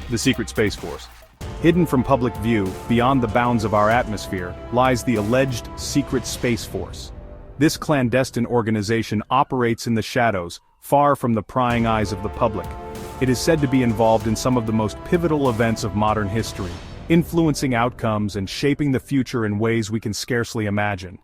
The secret Space Force. Hidden from public view, beyond the bounds of our atmosphere, lies the alleged secret Space Force. This clandestine organization operates in the shadows, far from the prying eyes of the public. It is said to be involved in some of the most pivotal events of modern history, influencing outcomes and shaping the future in ways we can scarcely imagine.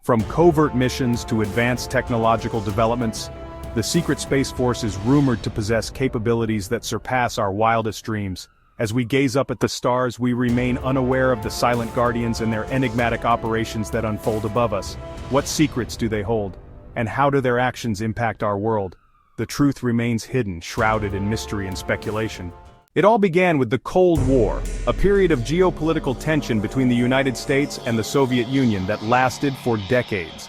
From covert missions to advanced technological developments, the secret Space Force is rumored to possess capabilities that surpass our wildest dreams. As we gaze up at the stars, we remain unaware of the silent guardians and their enigmatic operations that unfold above us. What secrets do they hold? And how do their actions impact our world? The truth remains hidden, shrouded in mystery and speculation. It all began with the Cold War, a period of geopolitical tension between the United States and the Soviet Union that lasted for decades.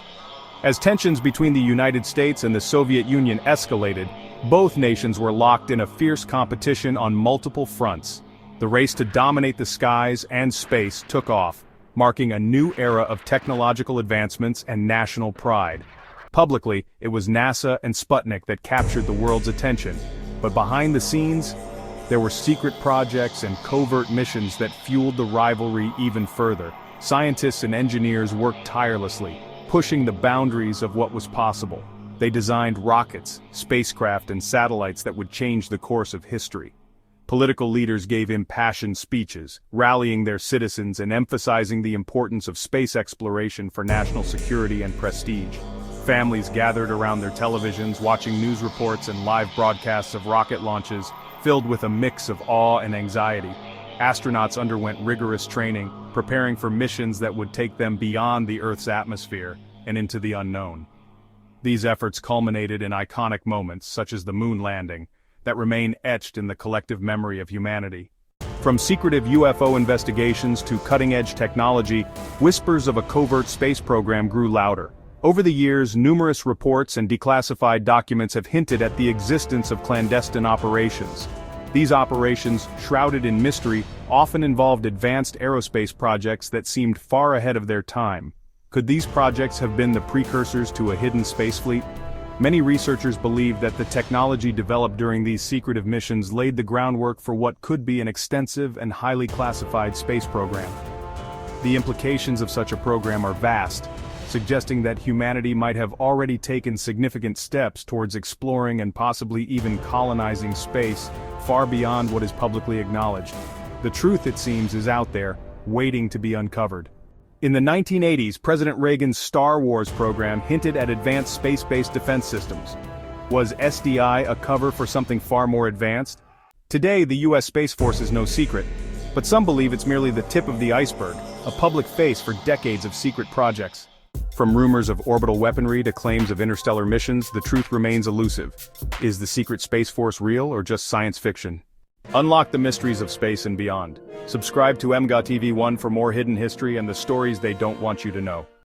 As tensions between the United States and the Soviet Union escalated, both nations were locked in a fierce competition on multiple fronts. The race to dominate the skies and space took off, marking a new era of technological advancements and national pride. Publicly, it was NASA and Sputnik that captured the world's attention, but behind the scenes, there were secret projects and covert missions that fueled the rivalry even further. Scientists and engineers worked tirelessly, pushing the boundaries of what was possible. They designed rockets, spacecraft, and satellites that would change the course of history. Political leaders gave impassioned speeches, rallying their citizens and emphasizing the importance of space exploration for national security and prestige. Families gathered around their televisions, watching news reports and live broadcasts of rocket launches, filled with a mix of awe and anxiety. Astronauts underwent rigorous training, preparing for missions that would take them beyond the Earth's atmosphere and into the unknown. These efforts culminated in iconic moments, such as the moon landing, that remain etched in the collective memory of humanity. From secretive UFO investigations to cutting-edge technology, whispers of a covert space program grew louder. Over the years, numerous reports and declassified documents have hinted at the existence of clandestine operations. These operations, shrouded in mystery, often involved advanced aerospace projects that seemed far ahead of their time. Could these projects have been the precursors to a hidden space fleet? Many researchers believe that the technology developed during these secretive missions laid the groundwork for what could be an extensive and highly classified space program. The implications of such a program are vast, suggesting that humanity might have already taken significant steps towards exploring and possibly even colonizing space far beyond what is publicly acknowledged. The truth, it seems, is out there, waiting to be uncovered. In the 1980s, President Reagan's Star Wars program hinted at advanced space-based defense systems. Was SDI a cover for something far more advanced? Today, the U.S. Space Force is no secret, but some believe it's merely the tip of the iceberg, a public face for decades of secret projects. From rumors of orbital weaponry to claims of interstellar missions, the truth remains elusive. Is the secret Space Force real or just science fiction? Unlock the mysteries of space and beyond. Subscribe to emgotv1 for more hidden history and the stories they don't want you to know.